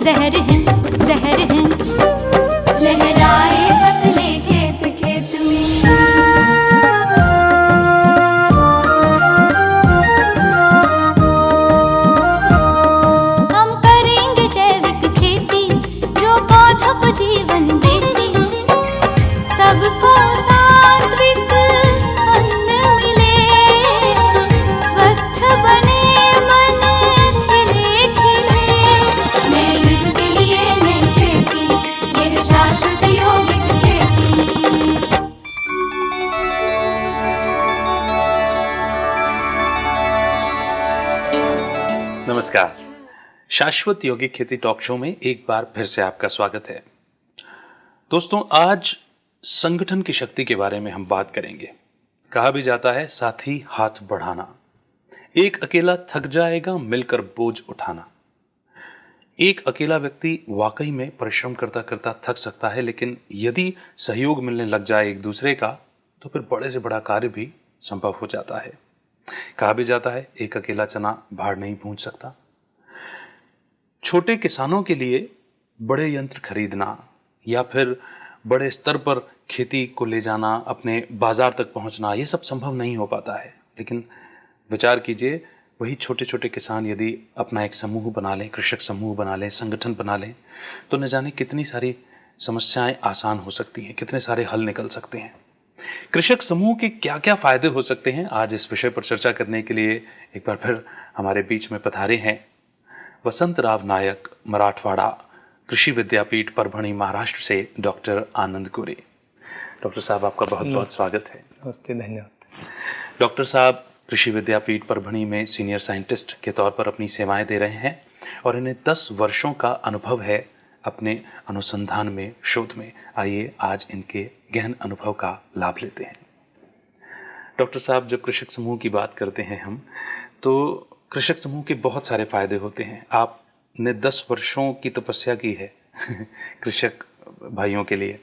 जहर है लहराए फसलें खेत खेत में। हम करेंगे जैविक खेती जो पौधों को जीवन देती, सबको सात्विक अन्न मिले, स्वस्थ बने मन खिले खिले। नए युग के लिए नई खेती, यह शाश्वत यौगिक खेती। नमस्कार, शाश्वत यौगिक खेती टॉक शो में एक बार फिर से आपका स्वागत है। दोस्तों, आज संगठन की शक्ति के बारे में हम बात करेंगे। कहा भी जाता है साथी हाथ बढ़ाना, एक अकेला थक जाएगा मिलकर बोझ उठाना। एक अकेला व्यक्ति वाकई में परिश्रम करता करता थक सकता है, लेकिन यदि सहयोग मिलने लग जाए एक दूसरे का तो फिर बड़े से बड़ा कार्य भी संभव हो जाता है। कहा भी जाता है एक अकेला चना भाड़ नहीं भूंज सकता। छोटे किसानों के लिए बड़े यंत्र खरीदना या फिर बड़े स्तर पर खेती को ले जाना, अपने बाजार तक पहुंचना, ये सब संभव नहीं हो पाता है। लेकिन विचार कीजिए, वही छोटे छोटे किसान यदि अपना एक समूह बना लें, कृषक समूह बना लें, संगठन बना लें, तो न जाने कितनी सारी समस्याएं आसान हो सकती हैं, कितने सारे हल निकल सकते हैं। कृषक समूह के क्या क्या फायदे हो सकते हैं, आज इस विषय पर चर्चा करने के लिए एक बार फिर हमारे बीच में पधारे हैं वसंतराव नायक, मराठवाड़ा कृषि विद्यापीठ परभणी महाराष्ट्र से डॉक्टर आनंद गोरे। डॉक्टर साहब, आपका बहुत बहुत स्वागत है। नमस्ते, धन्यवाद। डॉक्टर साहब कृषि विद्यापीठ परभणी में सीनियर साइंटिस्ट के तौर पर अपनी सेवाएं दे रहे हैं और इन्हें 10 वर्षों का अनुभव है अपने अनुसंधान में, शोध में। आइए आज इनके गहन अनुभव का लाभ लेते हैं। डॉक्टर साहब, जब कृषक समूह की बात करते हैं हम, तो कृषक समूह के बहुत सारे फायदे होते हैं। आपने 10 वर्षों की तपस्या की है कृषक भाइयों के लिए,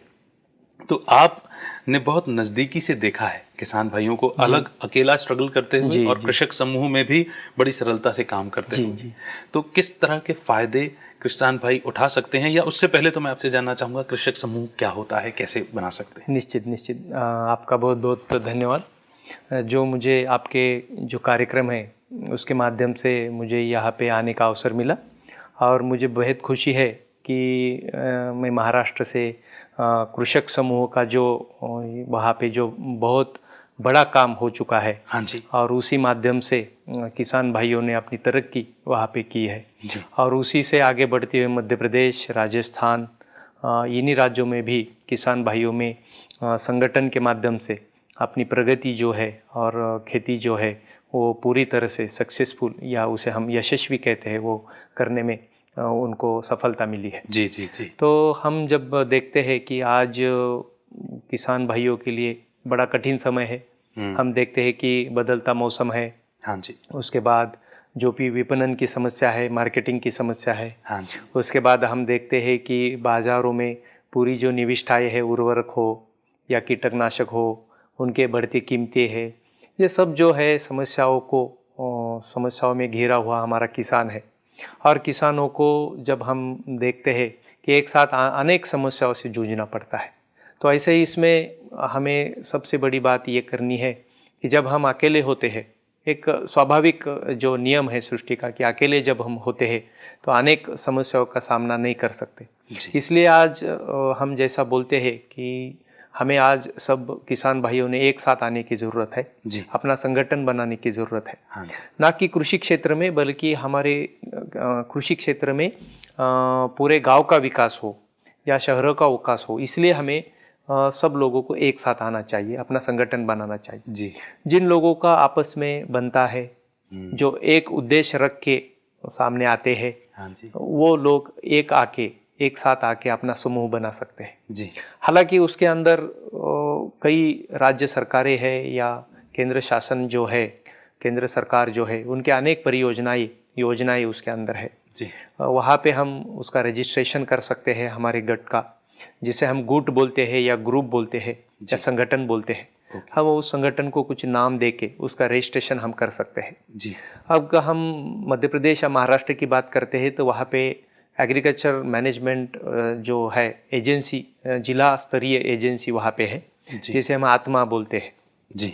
तो आपने बहुत नज़दीकी से देखा है किसान भाइयों को अलग अकेला स्ट्रगल करते हुए और कृषक समूह में भी बड़ी सरलता से काम करते हुए। तो किस तरह के फायदे किसान भाई उठा सकते हैं, या उससे पहले तो मैं आपसे जानना चाहूँगा कृषक समूह क्या होता है, कैसे बना सकते हैं? निश्चित आपका बहुत बहुत धन्यवाद। जो मुझे आपके जो कार्यक्रम है उसके माध्यम से मुझे यहाँ पे आने का अवसर मिला और मुझे बेहद खुशी है कि मैं महाराष्ट्र से कृषक समूह का जो वहाँ पे जो बहुत बड़ा काम हो चुका है, हाँ जी, और उसी माध्यम से किसान भाइयों ने अपनी तरक्की वहाँ पे की है जी। और उसी से आगे बढ़ते हुए मध्य प्रदेश, राजस्थान, इन्हीं राज्यों में भी किसान भाइयों में संगठन के माध्यम से अपनी प्रगति जो है और खेती जो है वो पूरी तरह से सक्सेसफुल, या उसे हम यशस्वी कहते हैं, वो करने में उनको सफलता मिली है। जी जी जी। तो हम जब देखते हैं कि आज किसान भाइयों के लिए बड़ा कठिन समय है, हम देखते हैं कि बदलता मौसम है, हाँ जी, उसके बाद जो भी विपणन की समस्या है, मार्केटिंग की समस्या है, हाँ जी, उसके बाद हम देखते हैं कि बाज़ारों में पूरी जो निविष्ठाएँ है, उर्वरक हो या कीटनाशक हो, उनके बढ़ती कीमतें हैं, ये सब जो है समस्याओं में घिरा हुआ हमारा किसान है। और किसानों को जब हम देखते हैं कि एक साथ अनेक समस्याओं से जूझना पड़ता है, तो ऐसे ही इसमें हमें सबसे बड़ी बात ये करनी है कि जब हम अकेले होते हैं, एक स्वाभाविक जो नियम है सृष्टि का कि अकेले जब हम होते हैं तो अनेक समस्याओं का सामना नहीं कर सकते। इसलिए आज हम जैसा बोलते हैं कि हमें आज सब किसान भाइयों ने एक साथ आने की ज़रूरत है, अपना संगठन बनाने की ज़रूरत है। हाँ, ना कि कृषि क्षेत्र में, बल्कि हमारे कृषि क्षेत्र में पूरे गांव का विकास हो या शहरों का विकास हो, इसलिए हमें सब लोगों को एक साथ आना चाहिए, अपना संगठन बनाना चाहिए। जी। जिन लोगों का आपस में बनता है, जो एक उद्देश्य रख के सामने आते हैं, हाँ जी, वो लोग एक साथ आके अपना समूह बना सकते हैं। जी। हालांकि उसके अंदर कई राज्य सरकारें हैं या केंद्र शासन जो है, केंद्र सरकार जो है, उनके अनेक योजनाएं उसके अंदर है। जी। वहाँ पे हम उसका रजिस्ट्रेशन कर सकते हैं हमारे गट का, जिसे हम गुट बोलते हैं या ग्रुप बोलते हैं या संगठन बोलते हैं। हम उस संगठन को कुछ नाम दे के उसका रजिस्ट्रेशन हम कर सकते हैं। जी। अब हम मध्य प्रदेश या महाराष्ट्र की बात करते हैं तो वहाँ पे एग्रीकल्चर मैनेजमेंट जो है एजेंसी, जिला स्तरीय एजेंसी वहाँ पे है, जिसे हम आत्मा बोलते हैं जी।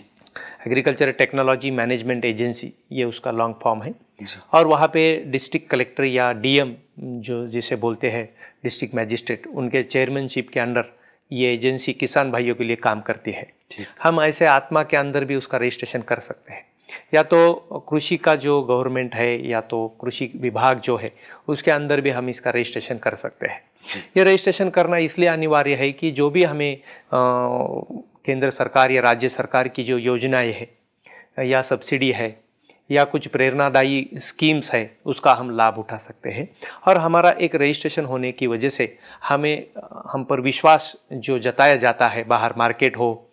एग्रीकल्चर टेक्नोलॉजी मैनेजमेंट एजेंसी, ये उसका लॉन्ग फॉर्म है जी। और वहाँ पे डिस्ट्रिक्ट कलेक्टर या डीएम जो जिसे बोलते हैं डिस्ट्रिक्ट मैजिस्ट्रेट, उनके चेयरमैनशिप के अंडर ये एजेंसी किसान भाइयों के लिए काम करती है। हम ऐसे आत्मा के अंदर भी उसका रजिस्ट्रेशन कर सकते हैं, या तो कृषि का जो गवर्नमेंट है या तो कृषि विभाग जो है उसके अंदर भी हम इसका रजिस्ट्रेशन कर सकते हैं। ये रजिस्ट्रेशन करना इसलिए अनिवार्य है कि जो भी हमें केंद्र सरकार या राज्य सरकार की जो योजनाएं है या सब्सिडी है या कुछ प्रेरणादायी स्कीम्स है उसका हम लाभ उठा सकते हैं। और हमारा एक रजिस्ट्रेशन होने की वजह से हम पर विश्वास जो जताया जाता है, बाहर मार्केट हो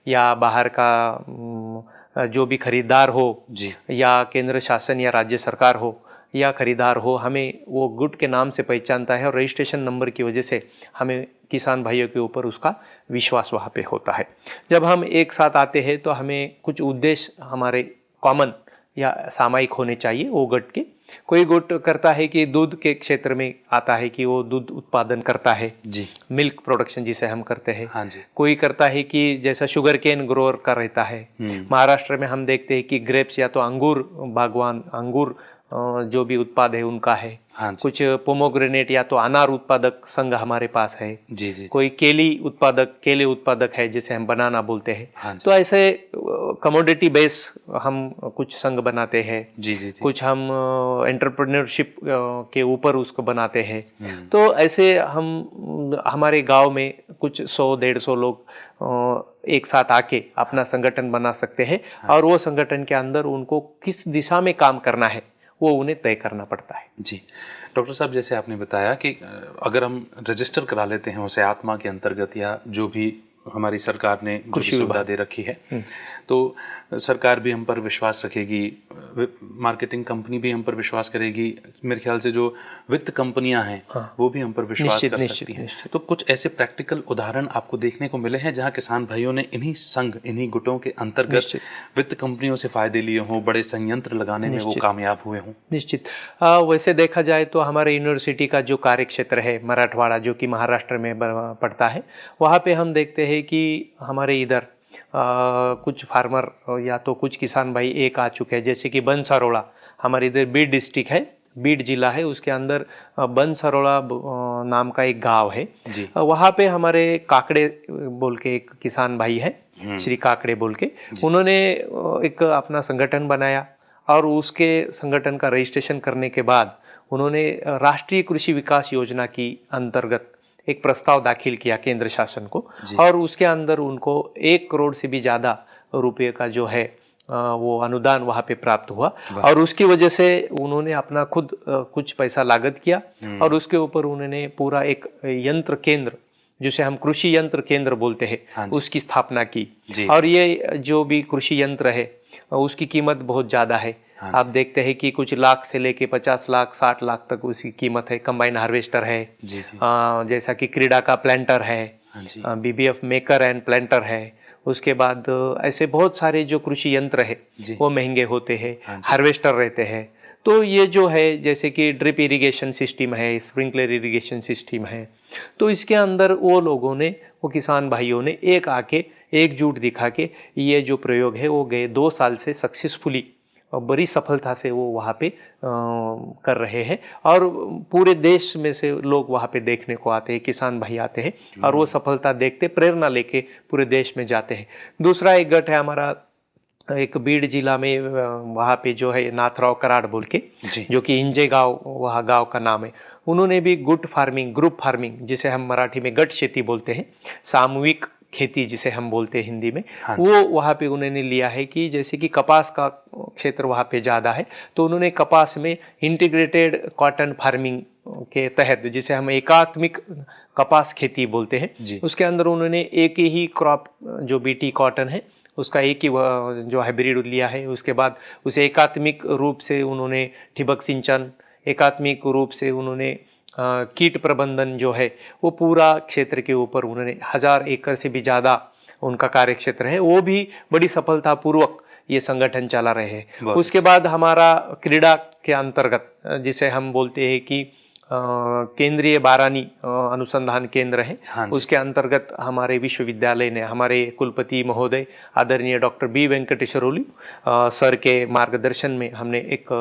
या बाहर का जो भी खरीदार हो जी। या केंद्र शासन या राज्य सरकार हो या खरीदार हो, हमें वो गुड के नाम से पहचानता है और रजिस्ट्रेशन नंबर की वजह से हमें किसान भाइयों के ऊपर उसका विश्वास वहाँ पे होता है। जब हम एक साथ आते हैं तो हमें कुछ उद्देश्य हमारे कॉमन या सामायिक होने चाहिए। वो गुट के कोई गुट करता है कि दूध के क्षेत्र में आता है कि वो दूध उत्पादन करता है जी, मिल्क प्रोडक्शन जिसे हम करते हैं। हाँ जी। कोई करता है कि जैसा शुगर केन ग्रोअर का रहता है। महाराष्ट्र में हम देखते हैं कि ग्रेप्स या तो अंगूर बागवान, अंगूर जो भी उत्पाद है उनका है। हाँ जी। कुछ पोमोग्रेनेट या तो अनार उत्पादक संघ हमारे पास है। जी जी। कोई केले उत्पादक है जिसे हम बनाना बोलते हैं। हाँ जी। तो ऐसे कमोडिटी बेस हम कुछ संघ बनाते हैं। जी जी जी। कुछ हम एंटरप्रेन्योरशिप के ऊपर उसको बनाते हैं। तो ऐसे हम हमारे गांव में कुछ 100-150 लोग एक साथ आके अपना संगठन बना सकते हैं। और वो संगठन के अंदर उनको किस दिशा में काम करना है वो उन्हें तय करना पड़ता है। जी डॉक्टर साहब, जैसे आपने बताया कि अगर हम रजिस्टर करा लेते हैं उसे आत्मा के अंतर्गत या जो भी हमारी सरकार ने जो भी सुविधा दे रखी है, तो सरकार भी हम पर विश्वास रखेगी, मार्केटिंग कंपनी भी हम पर विश्वास करेगी, मेरे ख्याल से जो वित्त कंपनियां हैं वो भी हम पर विश्वास कर सकती हैं। तो कुछ ऐसे प्रैक्टिकल उदाहरण आपको देखने को मिले हैं जहां किसान भाइयों ने इन्हीं संघ, इन्हीं गुटों के अंतर्गत वित्त कंपनियों से फायदे लिए हों, बड़े संयंत्र लगाने में वो कामयाब हुए हों? निश्चित। वैसे देखा जाए तो हमारे यूनिवर्सिटी का जो कार्य क्षेत्र है मराठवाड़ा, जो कि महाराष्ट्र में पड़ता है, वहाँ पे हम देखते हैं कि हमारे इधर कुछ फार्मर या तो कुछ किसान भाई एक आ चुके हैं। जैसे कि बनसरोड़ा हमारे इधर बीड डिस्ट्रिक्ट है, बीड जिला है, उसके अंदर बनसरोड़ा नाम का एक गांव है। वहाँ पे हमारे काकड़े बोल के एक किसान भाई है, श्री काकड़े बोल के, उन्होंने एक अपना संगठन बनाया और उसके संगठन का रजिस्ट्रेशन करने के बाद उन्होंने राष्ट्रीय कृषि विकास योजना की अंतर्गत एक प्रस्ताव दाखिल किया केंद्र शासन को, और उसके अंदर उनको 1 करोड़ से भी ज़्यादा रुपये का जो है वो अनुदान वहाँ पे प्राप्त हुआ। और उसकी वजह से उन्होंने अपना खुद कुछ पैसा लागत किया और उसके ऊपर उन्होंने पूरा एक यंत्र केंद्र, जिसे हम कृषि यंत्र केंद्र बोलते हैं, उसकी स्थापना की। और ये जो भी कृषि यंत्र है उसकी कीमत बहुत ज़्यादा है। आप देखते हैं कि कुछ लाख से लेके 50 लाख 60 लाख तक उसकी कीमत है। कंबाइन हार्वेस्टर है, जैसा कि क्रीडा का प्लांटर है, बीबीएफ मेकर एंड प्लांटर है। उसके बाद ऐसे बहुत सारे जो कृषि यंत्र है वो महंगे होते हैं, हार्वेस्टर रहते हैं। तो ये जो है जैसे कि ड्रिप इरिगेशन सिस्टम है, स्प्रिंकलर इरिगेशन सिस्टम है, तो इसके अंदर वो लोगों ने, वो किसान भाइयों ने एक आके एकजुट दिखा के ये जो प्रयोग है वो गए 2 साल से सक्सेसफुली और बड़ी सफलता से वो वहाँ पे कर रहे हैं। और पूरे देश में से लोग वहाँ पे देखने को आते हैं, किसान भाई आते हैं और वो सफलता देखते प्रेरणा लेके पूरे देश में जाते हैं। दूसरा एक गट है हमारा, एक बीड जिला में, वहाँ पे जो है नाथराव कराड़ बोल के, जो कि इंजे गांव वहाँ गांव का नाम है, उन्होंने भी गुट फार्मिंग, ग्रुप फार्मिंग, जिसे हम मराठी में गट शेती बोलते हैं, सामूहिक खेती जिसे हम बोलते हैं हिंदी में, वो वहाँ पे उन्होंने लिया है कि जैसे कि कपास का क्षेत्र वहाँ पे ज़्यादा है, तो उन्होंने कपास में इंटीग्रेटेड कॉटन फार्मिंग के तहत, जिसे हम एकात्मिक कपास खेती बोलते हैं, उसके अंदर उन्होंने एक ही क्रॉप जो बीटी कॉटन है उसका एक ही जो हाइब्रिड लिया है। उसके बाद उसे एकात्मिक रूप से उन्होंने ठिबक सिंचन, एकात्मिक रूप से उन्होंने कीट प्रबंधन जो है वो पूरा क्षेत्र के ऊपर उन्होंने 1000 एकड़ से भी ज़्यादा उनका कार्य क्षेत्र है, वो भी बड़ी सफलतापूर्वक ये संगठन चला रहे हैं। उसके बाद हमारा क्रीड़ा के अंतर्गत, जिसे हम बोलते हैं कि केंद्रीय बारानी अनुसंधान केंद्र है। हाँ जी। उसके अंतर्गत हमारे विश्वविद्यालय ने, हमारे कुलपति महोदय आदरणीय डॉक्टर बी वेंकटेश्वरोलु सर के मार्गदर्शन में हमने एक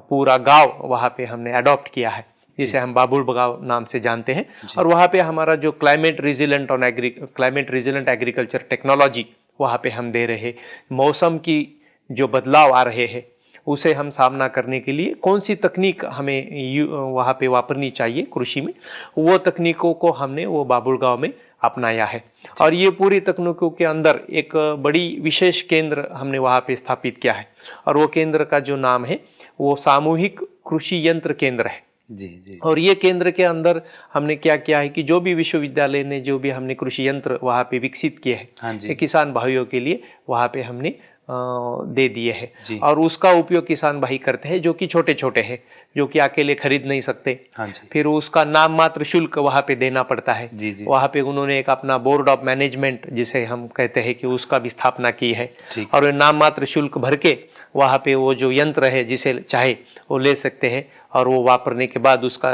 पूरा गांव वहाँ पे हमने अडॉप्ट किया है, जिसे हम बाबुल गांव नाम से जानते हैं। और वहाँ पे हमारा जो क्लाइमेट रिजिलेंट एग्रीकल्चर टेक्नोलॉजी वहाँ पे हम दे रहे, मौसम की जो बदलाव आ रहे हैं उसे हम सामना करने के लिए कौन सी तकनीक हमें वहाँ पे वापरनी चाहिए कृषि में, वो तकनीकों को हमने वो बाबुल गांव में अपनाया है। और ये पूरी तकनीकों के अंदर एक बड़ी विशेष केंद्र हमने वहाँ पे स्थापित किया है, और वो केंद्र का जो नाम है वो सामूहिक कृषि यंत्र केंद्र है। जी। और ये केंद्र के अंदर हमने क्या किया है कि जो भी विश्वविद्यालय ने जो भी हमने कृषि यंत्र वहाँ पे विकसित किए हैं, हाँ जी। ये किसान भाइयों के लिए वहाँ पे हमने दे दिए हैं। जी। और उसका उपयोग किसान भाई करते हैं जो कि छोटे छोटे हैं, जो कि अकेले खरीद नहीं सकते। हाँ जी। फिर उसका नाम मात्र शुल्क वहाँ पे देना पड़ता है। जी जी। वहाँ पे उन्होंने एक अपना बोर्ड ऑफ मैनेजमेंट जिसे हम कहते हैं कि उसका भी स्थापना की है। ठीक। और नाम मात्र शुल्क भर के वहाँ पे वो जो यंत्र है जिसे चाहे वो ले सकते हैं, और वो वापरने के बाद उसका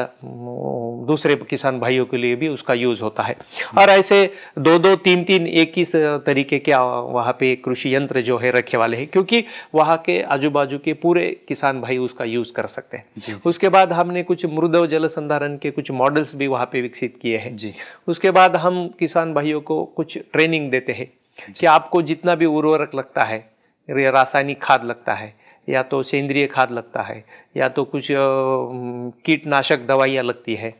दूसरे किसान भाइयों के लिए भी उसका यूज होता है। और ऐसे 2-2, 3-3 एक ही तरीके के वहाँ पे कृषि यंत्र जो है रखे वाले हैं, क्योंकि वहाँ के आजू बाजू के पूरे किसान भाई उसका यूज कर सकते हैं। जी। उसके बाद हमने कुछ मृद जल संधारण के कुछ मॉडल्स भी वहाँ पे विकसित किए हैं। जी। उसके बाद हम किसान भाइयों को कुछ ट्रेनिंग देते हैं कि आपको जितना भी उर्वरक लगता है, रासायनिक खाद लगता है, या तो सेंद्रिय खाद लगता है, या तो कुछ कीटनाशक दवाइयाँ लगती है,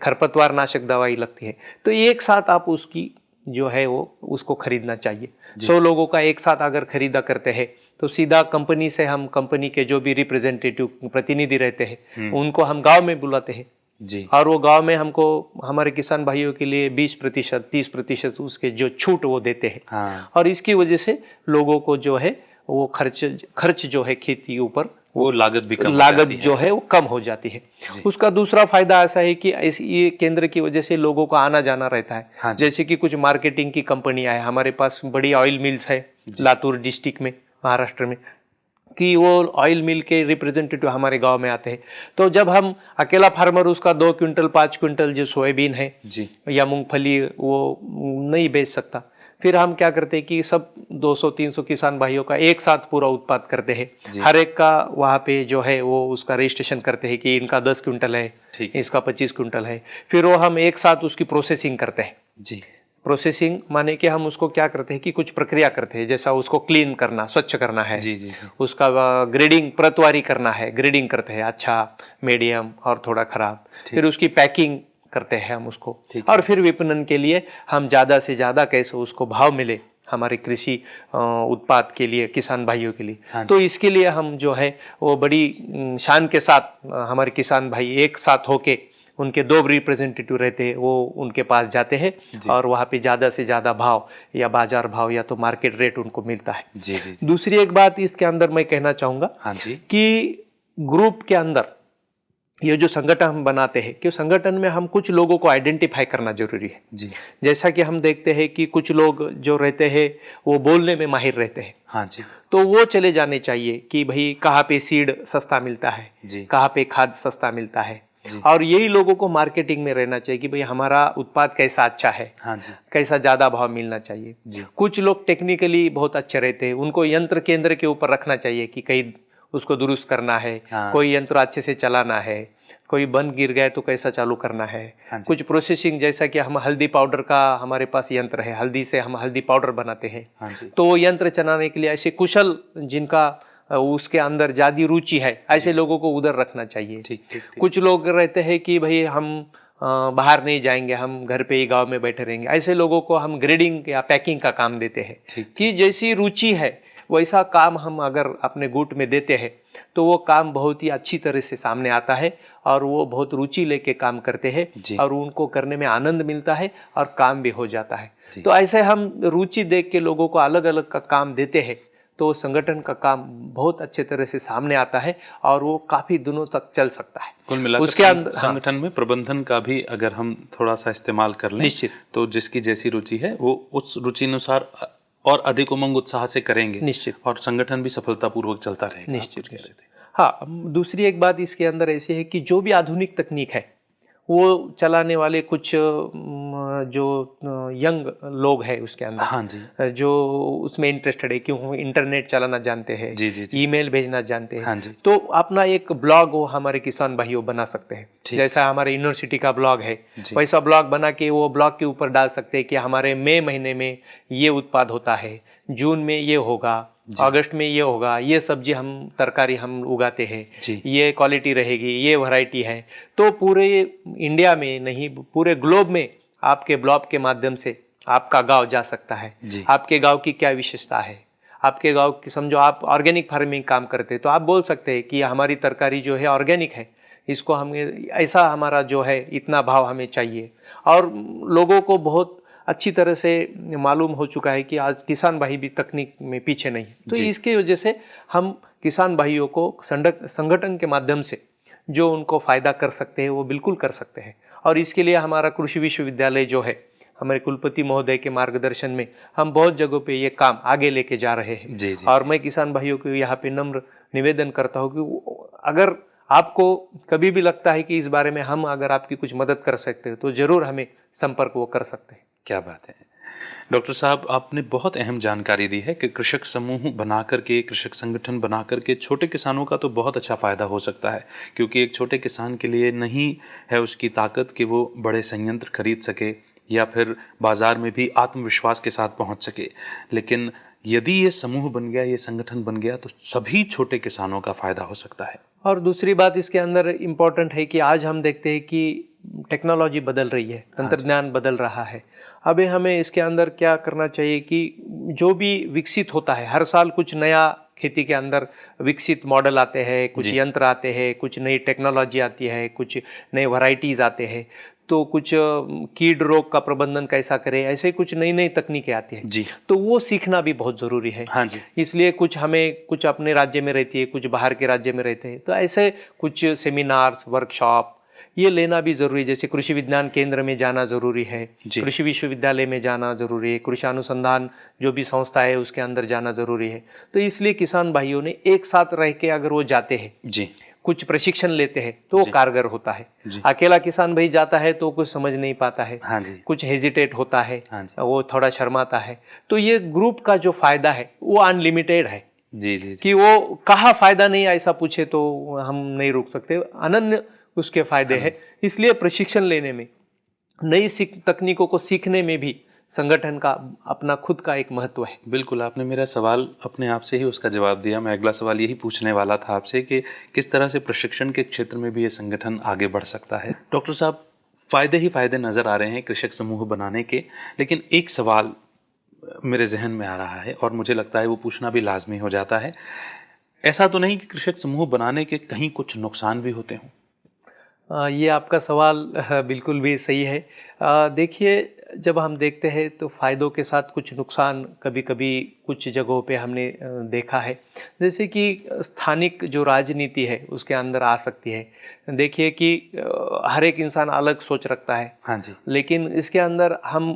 खरपतवार नाशक दवाई लगती है, तो एक साथ आप उसकी जो है वो उसको खरीदना चाहिए। 100 लोगों का एक साथ अगर खरीदा करते हैं तो सीधा कंपनी से हम, कंपनी के जो भी रिप्रेजेंटेटिव प्रतिनिधि रहते हैं उनको हम गांव में बुलाते हैं। जी। और वो गांव में हमको हमारे किसान भाइयों के लिए 20%, 30% उसके जो छूट वो देते हैं। हाँ। और इसकी वजह से लोगों को जो है वो खर्च जो है खेती ऊपर, वो लागत भी कम लागत जो है वो कम हो जाती है। उसका दूसरा फायदा ऐसा है कि ये केंद्र की वजह से लोगों का आना जाना रहता है। हाँ। जैसे कि कुछ मार्केटिंग की कंपनियां है, हमारे पास बड़ी ऑयल मिल्स है लातूर डिस्ट्रिक्ट में, महाराष्ट्र में, कि वो ऑयल मिल के रिप्रेजेंटेटिव हमारे गांव में आते हैं। तो जब हम अकेला फार्मर उसका 2 क्विंटल 5 क्विंटल जो सोयाबीन है जी। या मूंगफली वो नहीं बेच सकता, फिर हम क्या करते हैं कि सब 200-300 किसान भाइयों का एक साथ पूरा उत्पाद करते हैं। हर एक का वहाँ पे जो है वो उसका रजिस्ट्रेशन करते हैं कि इनका 10 क्विंटल है, इसका 25 क्विंटल है। फिर वो हम एक साथ उसकी प्रोसेसिंग करते हैं। जी। प्रोसेसिंग माने कि हम उसको क्या करते हैं कि कुछ प्रक्रिया करते हैं, जैसा उसको क्लीन करना, स्वच्छ करना है। जी जी। उसका ग्रेडिंग, प्रतवारी करना है, ग्रेडिंग करते हैं, अच्छा, मीडियम और थोड़ा खराब। फिर उसकी पैकिंग करते हैं हम उसको, और फिर विपणन के लिए हम ज़्यादा से ज़्यादा कैसे उसको भाव मिले हमारे कृषि उत्पाद के लिए, किसान भाइयों के लिए। हाँ। तो इसके लिए हम जो है वो बड़ी शान के साथ हमारे किसान भाई एक साथ होके, उनके 2 रिप्रेजेंटेटिव रहते हैं, वो उनके पास जाते हैं और वहाँ पे ज़्यादा से ज़्यादा भाव या बाजार भाव या तो मार्केट रेट उनको मिलता है। जी जी। दूसरी एक बात इसके अंदर मैं कहना चाहूँगा, हाँ जी, कि ग्रुप के अंदर ये जो संगठन हम बनाते हैं, कि संगठन में हम कुछ लोगों को आइडेंटिफाई करना जरूरी है। जी। जैसा कि हम देखते हैं कि कुछ लोग जो रहते हैं वो बोलने में माहिर रहते हैं, हाँ जी, तो वो चले जाने चाहिए कि भाई कहाँ पे सीड सस्ता मिलता है, जी, कहाँ पे खाद सस्ता मिलता है। जी। और यही लोगों को मार्केटिंग में रहना चाहिए कि भाई हमारा उत्पाद कैसा अच्छा है, हाँ जी, कैसा ज़्यादा भाव मिलना चाहिए। जी, कुछ लोग टेक्निकली बहुत अच्छे रहते हैं, उनको यंत्र केंद्र के ऊपर रखना चाहिए कि कहीं उसको दुरुस्त करना है, हाँ। कोई यंत्र अच्छे से चलाना है, कोई बंद गिर गए तो कैसा चालू करना है। हाँ जी। कुछ प्रोसेसिंग, जैसा कि हम हल्दी पाउडर का हमारे पास यंत्र है, हल्दी से हम हल्दी पाउडर बनाते हैं, हाँ जी, तो वो यंत्र चलाने के लिए ऐसे कुशल जिनका उसके अंदर ज़्यादा रुचि है, ऐसे लोगों को उधर रखना चाहिए। ठीक ठीक ठीक। कुछ लोग रहते हैं कि भाई हम बाहर नहीं जाएंगे, हम घर पे ही गांव में बैठे रहेंगे, ऐसे लोगों को हम ग्रेडिंग या पैकिंग का काम देते हैं। ठीक, कि जैसी रुचि है वैसा काम हम अगर अपने गुट में देते हैं तो वो काम बहुत ही अच्छी तरह से सामने आता है और वो बहुत रुचि लेके काम करते हैं जी। और उनको करने में आनंद मिलता है और काम भी हो जाता है। जी। तो ऐसे हम रुचि देख के लोगों को अलग अलग का काम देते हैं तो संगठन का काम बहुत अच्छे तरह से सामने आता है और वो काफी दिनों तक चल सकता है। कुल मिलाकर उसके अंदर संगठन में प्रबंधन का भी अगर हम थोड़ा सा इस्तेमाल कर लें, निश्चित, तो जिसकी जैसी रुचि है वो उस रुचि अनुसार और अधिक उमंग उत्साह से करेंगे, निश्चित, और संगठन भी सफलतापूर्वक चलता रहेगा। निश्चित। हाँ, दूसरी एक बात इसके अंदर ऐसी है कि जो भी आधुनिक तकनीक है वो चलाने वाले कुछ जो यंग लोग हैं उसके अंदर, हाँ जी, जो उसमें इंटरेस्टेड है कि वो इंटरनेट चलाना जानते हैं, जी जी जी, ईमेल भेजना जानते हैं, हाँ जी, तो अपना एक ब्लॉग वो हमारे किसान भाइयों बना सकते हैं। ठीक। जैसा हमारे यूनिवर्सिटी का ब्लॉग है, जी, वैसा ब्लॉग बना के वो ब्लॉग के ऊपर डाल सकते हैं कि हमारे मई महीने में ये उत्पाद होता है, जून में ये होगा, जी, अगस्त में ये होगा, ये सब्जी हम तरकारी हम उगाते हैं, जी, ये क्वालिटी रहेगी, ये वैरायटी है। तो पूरे इंडिया में नहीं, पूरे ग्लोब में आपके ब्लॉग के माध्यम से आपका गांव जा सकता है। जी, आपके गांव की क्या विशेषता है, आपके गांव की, समझो आप ऑर्गेनिक फार्मिंग काम करते हैं तो आप बोल सकते हैं कि हमारी तरकारी जो है ऑर्गेनिक है, इसको हमें ऐसा, हमारा जो है इतना भाव हमें चाहिए। और लोगों को बहुत अच्छी तरह से मालूम हो चुका है कि आज किसान भाई भी तकनीक में पीछे नहीं है, तो जी। इसकी वजह से हम किसान भाइयों को संगठन के माध्यम से जो उनको फ़ायदा कर सकते हैं वो बिल्कुल कर सकते हैं। और इसके लिए हमारा कृषि विश्वविद्यालय जो है, हमारे कुलपति महोदय के मार्गदर्शन में हम बहुत जगहों पे ये काम आगे लेके जा रहे हैं। जी, जी, और मैं किसान भाइयों को यहाँ पे नम्र निवेदन करता हूँ कि अगर आपको कभी भी लगता है कि इस बारे में हम अगर आपकी कुछ मदद कर सकते हैं तो ज़रूर हमें संपर्क वो कर सकते हैं। क्या बात है। डॉक्टर साहब, आपने बहुत अहम जानकारी दी है कि कृषक समूह बना करके, कृषक संगठन बना करके छोटे किसानों का तो बहुत अच्छा फ़ायदा हो सकता है, क्योंकि एक छोटे किसान के लिए नहीं है उसकी ताकत कि वो बड़े संयंत्र खरीद सके या फिर बाज़ार में भी आत्मविश्वास के साथ पहुंच सके। लेकिन यदि ये समूह बन गया, ये संगठन बन गया, तो सभी छोटे किसानों का फ़ायदा हो सकता है। और दूसरी बात इसके अंदर इम्पॉर्टेंट है कि आज हम देखते हैं कि टेक्नोलॉजी बदल रही है, तंत्रज्ञान बदल रहा है। अभी हमें इसके अंदर क्या करना चाहिए कि जो भी विकसित होता है, हर साल कुछ नया खेती के अंदर विकसित मॉडल आते हैं, कुछ जी। यंत्र आते हैं, कुछ नई टेक्नोलॉजी आती है, कुछ नए वैरायटीज़ आते हैं, तो कुछ कीड रोग का प्रबंधन कैसा करें, ऐसे कुछ नई नई तकनीकें आती है। जी, तो वो सीखना भी बहुत ज़रूरी है। हाँ जी, इसलिए कुछ हमें, कुछ अपने राज्य में रहती है, कुछ बाहर के राज्य में रहते हैं, तो ऐसे कुछ सेमिनार्स, वर्कशॉप ये लेना भी ज़रूरी है। जैसे कृषि विज्ञान केंद्र में जाना ज़रूरी है, जी। कृषि विश्वविद्यालय में जाना ज़रूरी है, कृषि अनुसंधान जो भी संस्था है उसके अंदर जाना ज़रूरी है। तो इसलिए किसान भाइयों ने एक साथ रह के अगर वो जाते हैं, जी, कुछ प्रशिक्षण लेते हैं, तो वो जी। कारगर होता है। जी। अकेला किसान भाई जाता है तो कुछ समझ नहीं पाता है, हाँ जी, कुछ हेजिटेट होता है, हाँ जी, वो थोड़ा शर्माता है। तो ये ग्रुप का जो फायदा है वो अनलिमिटेड है, जी, जी, जी, कि वो कहाँ फायदा नहीं ऐसा पूछे तो हम नहीं रोक सकते, अनन्य उसके फायदे हैं। इसलिए प्रशिक्षण लेने में, नई तकनीकों को सीखने में भी संगठन का अपना खुद का एक महत्व है। बिल्कुल। आपने मेरा सवाल अपने आप से ही उसका जवाब दिया। मैं अगला सवाल यही पूछने वाला था आपसे कि किस तरह से प्रशिक्षण के क्षेत्र में भी ये संगठन आगे बढ़ सकता है। डॉक्टर साहब, फ़ायदे ही फ़ायदे नज़र आ रहे हैं कृषक समूह बनाने के, लेकिन एक सवाल मेरे जहन में आ रहा है और मुझे लगता है वो पूछना भी लाजमी हो जाता है। ऐसा तो नहीं कि कृषक समूह बनाने के कहीं कुछ नुकसान भी होते हों? ये आपका सवाल बिल्कुल भी सही है। देखिए, जब हम देखते हैं तो फ़ायदों के साथ कुछ नुकसान कभी कभी कुछ जगहों पे हमने देखा है। जैसे कि स्थानिक जो राजनीति है उसके अंदर आ सकती है। देखिए कि हर एक इंसान अलग सोच रखता है, हाँ जी, लेकिन इसके अंदर हम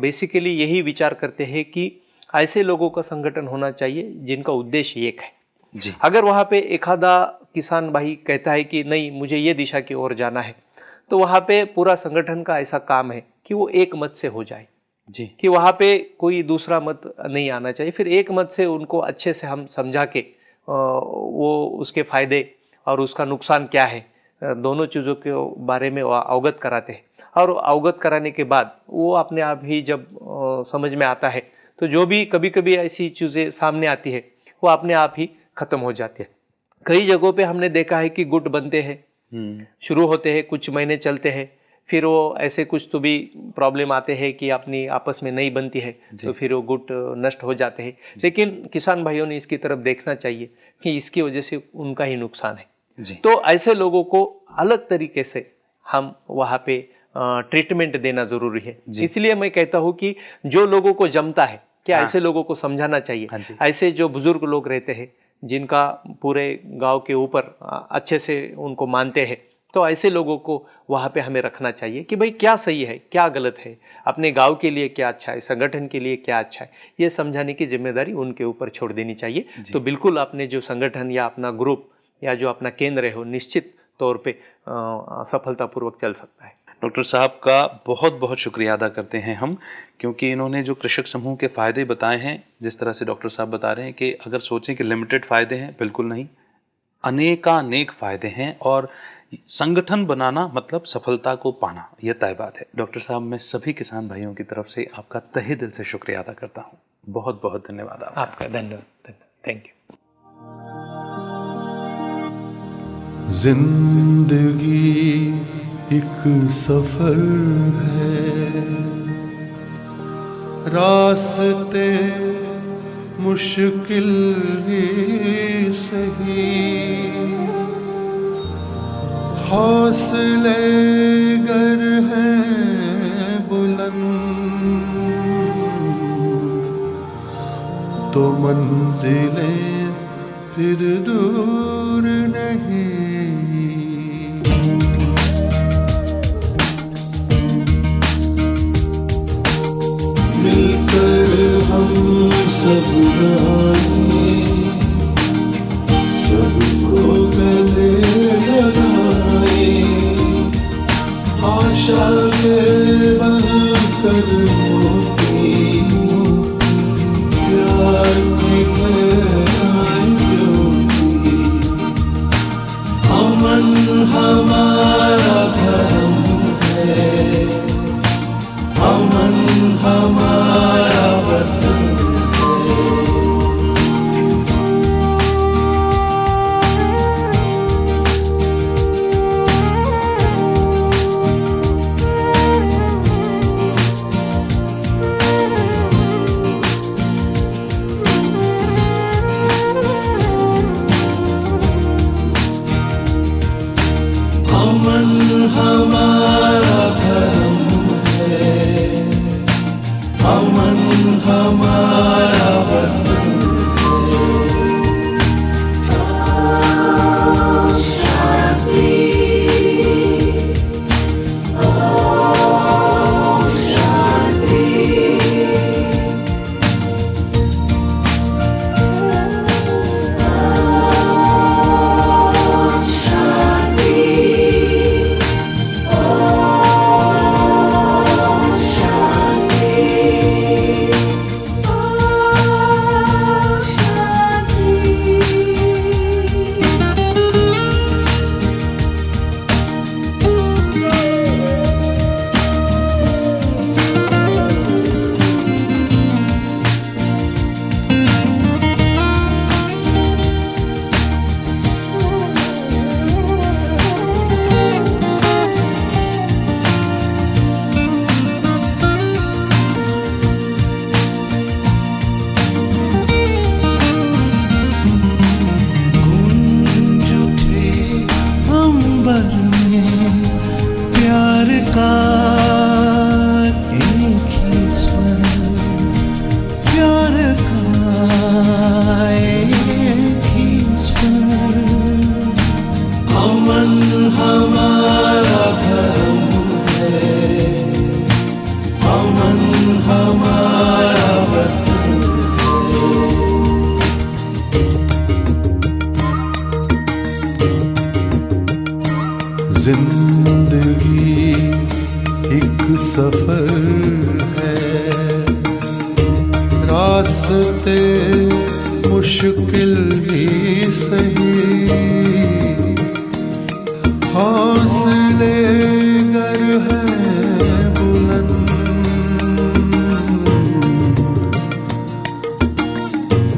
बेसिकली यही विचार करते हैं कि ऐसे लोगों का संगठन होना चाहिए जिनका उद्देश्य एक है। जी, अगर वहाँ पे एक आधा किसान भाई कहता है कि नहीं मुझे ये दिशा की ओर जाना है, तो वहाँ पे पूरा संगठन का ऐसा काम है कि वो एक मत से हो जाए, जी, कि वहाँ पे कोई दूसरा मत नहीं आना चाहिए। फिर एक मत से उनको अच्छे से हम समझा के वो उसके फायदे और उसका नुकसान क्या है, दोनों चीज़ों के बारे में अवगत कराते हैं। और अवगत कराने के बाद वो अपने आप ही जब समझ में आता है, तो जो भी कभी कभी ऐसी चीज़ें सामने आती है वो अपने आप ही खत्म हो जाती है। कई जगहों पे हमने देखा है कि गुट बनते हैं, शुरू होते हैं, कुछ महीने चलते हैं, फिर वो ऐसे कुछ तो भी प्रॉब्लम आते हैं कि अपनी आपस में नहीं बनती है, तो फिर वो गुट नष्ट हो जाते हैं। लेकिन किसान भाइयों ने इसकी तरफ देखना चाहिए कि इसकी वजह से उनका ही नुकसान है। जी, तो ऐसे लोगों को अलग तरीके से हम वहाँ पे ट्रीटमेंट देना ज़रूरी है। इसलिए मैं कहता हूँ कि जो लोगों को जमता है, क्या ऐसे लोगों को समझाना चाहिए। हाँ जी, ऐसे जो बुजुर्ग लोग रहते हैं जिनका पूरे गांव के ऊपर अच्छे से उनको मानते हैं, तो ऐसे लोगों को वहाँ पे हमें रखना चाहिए कि भाई क्या सही है क्या गलत है, अपने गांव के लिए क्या अच्छा है, संगठन के लिए क्या अच्छा है, ये समझाने की जिम्मेदारी उनके ऊपर छोड़ देनी चाहिए। तो बिल्कुल अपने जो संगठन या अपना ग्रुप या जो अपना केंद्र है वो निश्चित तौर पे सफलतापूर्वक चल सकता है। डॉक्टर साहब का बहुत बहुत शुक्रिया अदा करते हैं हम, क्योंकि इन्होंने जो कृषक समूह के फ़ायदे बताए हैं, जिस तरह से डॉक्टर साहब बता रहे हैं कि अगर सोचें कि लिमिटेड फ़ायदे हैं, बिल्कुल नहीं, अनेकानेक फ़ायदे हैं और संगठन बनाना मतलब सफलता को पाना, यह तय बात है। डॉक्टर साहब, मैं सभी किसान भाइयों की तरफ से आपका तहे दिल से शुक्रिया अदा करता हूँ। बहुत बहुत धन्यवाद आपका। धन्यवाद। Thank you. जिंदगी एक सफर है, रास्ते मुश्किल ही सही, हौसले गर हैं बुलंद तो मंजिलें फिर दूर नहीं। मिलकर हम सब गाएं, सबको गले लगाएं, आशा के बनकर मोती, प्यार की फैलाएं ज्योति। अमन हमारा धर्म है, अमन हमारा वतन है। अमन हमारा धर्म है, अमन हमारा वतन जिंदगी एक सफर है, रास्ते मुश्किल ही सही, हौसले गर हैं बुलंद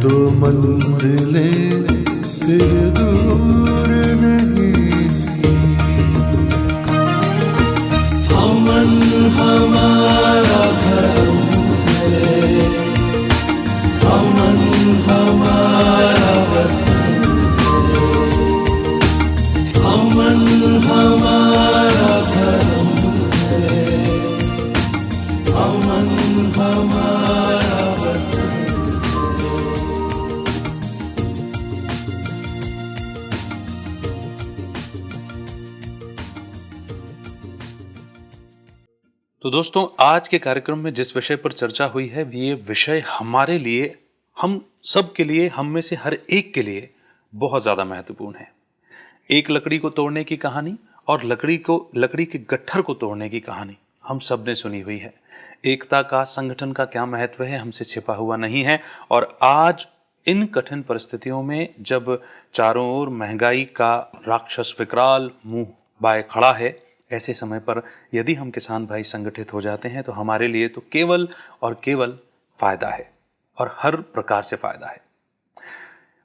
तो मंजिलें फिर दूर नहीं। अमन हमारा धर्म है, अमन हमारा वतन है, अमन हमारा धर्म है, अमन हमारा वतन है। तो दोस्तों, आज के कार्यक्रम में जिस विषय पर चर्चा हुई है, ये विषय हमारे लिए, हम सब के लिए, हम में से हर एक के लिए बहुत ज़्यादा महत्वपूर्ण है। एक लकड़ी को तोड़ने की कहानी और लकड़ी के गट्ठर को तोड़ने की कहानी हम सब ने सुनी हुई है। एकता का, संगठन का क्या महत्व है हमसे छिपा हुआ नहीं है। और आज इन कठिन परिस्थितियों में जब चारों ओर महंगाई का राक्षस विकराल मुंह बाए खड़ा है, ऐसे समय पर यदि हम किसान भाई संगठित हो जाते हैं तो हमारे लिए तो केवल और केवल फायदा है, और हर प्रकार से फायदा है।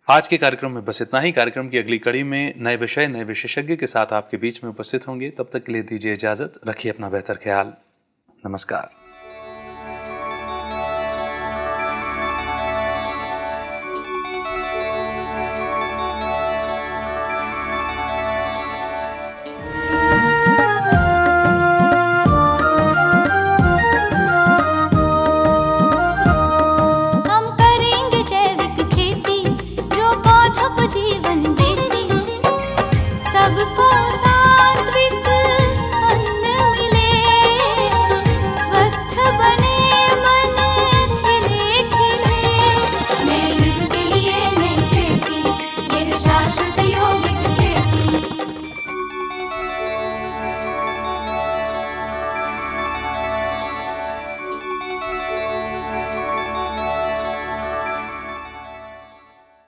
आज के कार्यक्रम में बस इतना ही। कार्यक्रम की अगली कड़ी में नए विषय, नए विशेषज्ञ के साथ आपके बीच में उपस्थित होंगे। तब तक के लिए दीजिए इजाजत, रखिए अपना बेहतर ख्याल। नमस्कार।